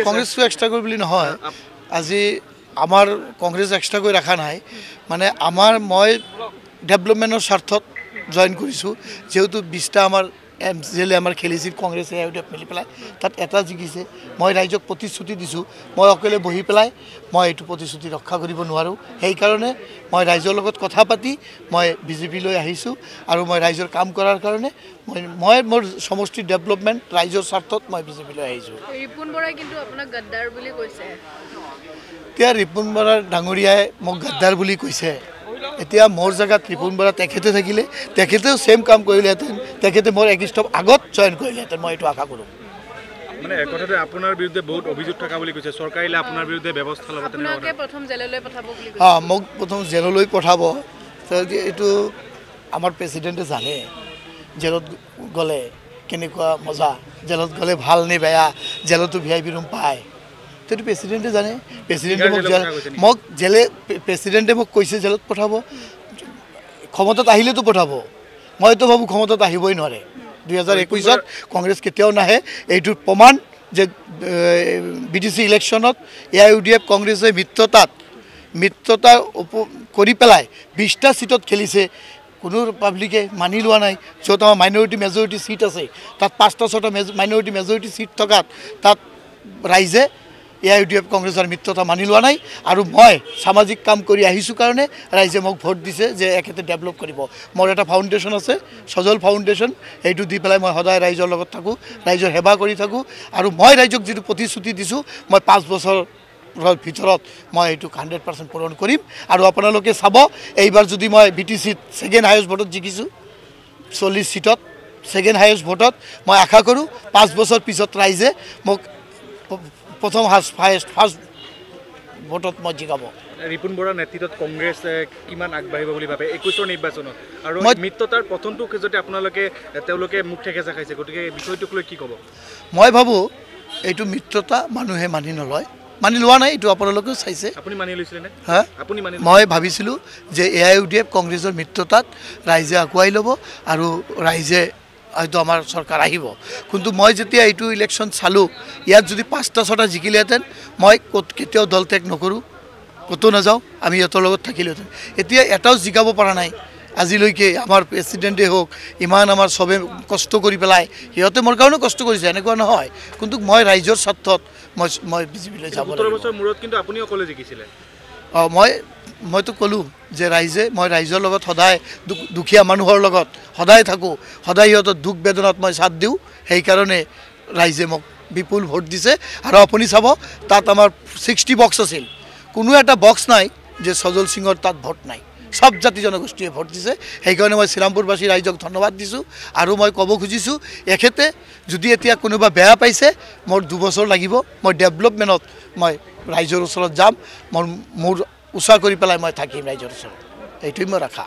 কংগ্ৰেছটো extra কৰি বুলি নহয় আজি আমাৰ কংগ্ৰেছ এক্সট্ৰা কৰি ৰাখা নাই মানে মই ডেভেলপমেণ্টৰ স্বাৰ্থত জইন কৰিছোঁ যেহেতু 20টা আমাৰ MCLA আমাৰ খেলিছিল কংগ্ৰেছে মিলি পেলাই তাত এটা জিকিছে মই ৰাইজক প্ৰতিশ্ৰুতি দিছোঁ মই অকলে বহি পেলাই মই এইটো প্ৰতিশ্ৰুতি ৰক্ষা কৰিব নোৱাৰোঁ সেইকাৰণে মই ৰাইজৰ লগত কথা পাতি মই বিজেপিলৈ আহিছোঁ আৰু মই ৰাইজৰ কাম কৰাৰ কাৰণে মই মোৰ সমষ্টি ডেভেলপমেণ্ট ৰাইজৰ স্বাৰ্থত মই বিজেপিলৈ আহিছোঁ ৰিপুন বৰাই কিন্তু আপোনাক গদ্দাৰ বুলি কৈছে এতিয়া ৰিপুন বৰা ডাঙৰীয়াই মোক গদ্দাৰ বুলি কৈছে এতিয়া মোৰ জায়গাত ৰিপুন বৰা তেখেতে থাকিলে তেখেতেও সেম কাম কৰিলেহেঁতেন তেখেতে মোৰ এক ষ্টপ আগত জইন কৰিলেহেঁতেন মই এইটো আশা কৰোঁ মানে কথাটো আপোনাৰ বিৰুদ্ধে বহুত অভিযোগ থকা বুলি কৈছে চৰকাৰে আপোনাৰ বিৰুদ্ধে ব্যৱস্থা ল'ব আপোনাকে প্ৰথম জেললৈ পঠাব বুলি কৈছে মোক প্ৰথম জেললৈ পঠাব এইটো আমাৰ প্ৰেচিডেণ্টে জানে জেলত গ'লে কেনেকুৱা মজা জেলত গ'লে ভাল নে বেয়া জেলতো VIP ৰুম পায় সেইটো প্ৰেচিডেণ্টে জানে প্ৰেচিডেণ্টে মোক জেলে প্ৰেচিডেণ্টে মোক কৈছে জেলত পঠাব ক্ষমতাত আহিলেতো পঠাব মইতো ভাবোঁ ক্ষমতাত আহিবই নোৱাৰে 2021ত কংগ্ৰেছ কেতিয়াও নাহে এইটোৰ প্ৰমাণ যে BTC ইলেকশ্যনত AIUDF কংগ্ৰেছে মিত্ৰতা কৰি পেলাই 20টা সিটত খেলিছে কোনো পাব্লিকে মানি লোৱা নাই য'ত আমাৰ মাইনৰিটি মেজৰিটি সিট আছে তাত 5টা 6টা মাইনৰিটি মেজৰিটি সিট থকাত তাত ৰাইজে AIUDF কংগ্ৰেছৰ মিত্ৰতা মানি লোৱা নাই আৰু মই সামাজিক কাম কৰি আহিছোঁ কাৰণে ৰাইজে মোক ভোট দিছে যে একেতে ডেভেলপ কৰিব মোৰ এটা ফাউণ্ডেশ্যন আছে সজল ফাউণ্ডেশ্যন এইটো দি পেলাই মই সদায় ৰাইজৰ লগত থাকোঁ ৰাইজৰ সেৱা কৰি থাকোঁ আৰু মই ৰাইজক যিটো প্ৰতিশ্ৰুতি দিছোঁ মই 5 বছৰৰ ভিতৰত মই এইটো 100% পূৰণ কৰিম আৰু আপোনালোকে চাব এইবাৰ যদি মই BTCত ছেকেণ্ড হাইয়েষ্ট ভোটত জিকিছোঁ 40 সিটত ছেকেণ্ড হাইয়েষ্ট ভোটত মই আশা কৰোঁ 5 বছৰ পিছত ৰাইজে মোক প্ৰথম ফাৰ্ষ্ট ভোটত মই জিকাব ৰিপুন বৰাৰ নেতৃত্বত কংগ্ৰেছ কিমান আগবাঢ়িব বুলি ভাবে 21ৰ নিৰ্বাচনত আৰু মিত্ৰতাৰ প্ৰথমটো যদি আপোনালোকে তেওঁলোকে মুখ ঠেকেচা খাইছে গতিকে এই বিষয়টোক লৈ কি ক'ব মই ভাবোঁ এইটো মিত্ৰতা মানুহে মানি নলয় মানি লোৱা নাই এইটো আপোনালোকেও চাইছে আপুনি মানি লৈছিলে নে আপুনি মানি মই ভাবিছিলোঁ যে AIUDF কংগ্ৰেছৰ মিত্ৰতাত ৰাইজে আগুৱাই ল'ব আৰু ৰাইজে হয়তো আমাৰ চৰকাৰ আহিব কিন্তু মই যেতিয়া এইটো ইলেকশ্যন চালোঁ ইয়াত যদি 5টা 6টা জিকিলেহেঁতেন মই কেতিয়াও দল ত্যাগ নকৰোঁ ক'তো নাযাওঁ আমি ইহঁতৰ লগত থাকিলোহেঁতেন এতিয়া এটাও জিকাব পৰা নাই আজিলৈকে আমাৰ প্ৰেচিডেণ্টে হওক ইমান আমাৰ চবে কষ্ট কৰি পেলাই সিহঁতে মোৰ কাৰণেও কষ্ট কৰিছে এনেকুৱা নহয় কিন্তু মই ৰাইজৰ স্বাৰ্থত মই বিজেপিলৈ যাব 17 বছৰ মূৰত কিন্তু আপুনি অকলে জিকিছিলে মইতো ক'লোঁ যে মই ৰাইজৰ লগত সদায় দুখীয়া মানুহৰ লগত সদায় থাকোঁ সদায় সিহঁতৰ দুখ বেদনাত মই সাথ দিওঁ সেইকাৰণে ৰাইজে মোক বিপুল ভোট দিছে আৰু আপুনি চাব তাত আমাৰ 60 বক্স আছিল কোনো এটা বক্স নাই যে সজল সিঙৰ তাত ভোট নাই সব জাতি জনগোষ্ঠীয়ে ভোট দিছে সেইকাৰণে মই শ্ৰীৰামপুৰবাসী ৰাইজক ধন্যবাদ দিছোঁ আৰু মই ক'ব খুজিছোঁ এখেতে যদি এতিয়া কোনোবা বেয়া পাইছে মোৰ 2 বছৰ লাগিব মই ডেভেলপমেণ্টত মই ৰাইজৰ ওচৰত যাম মোৰ উচা কৰি পেলাই মই থাকিম ৰাইজৰ ওচৰত এইটোৱেই মই ৰাখা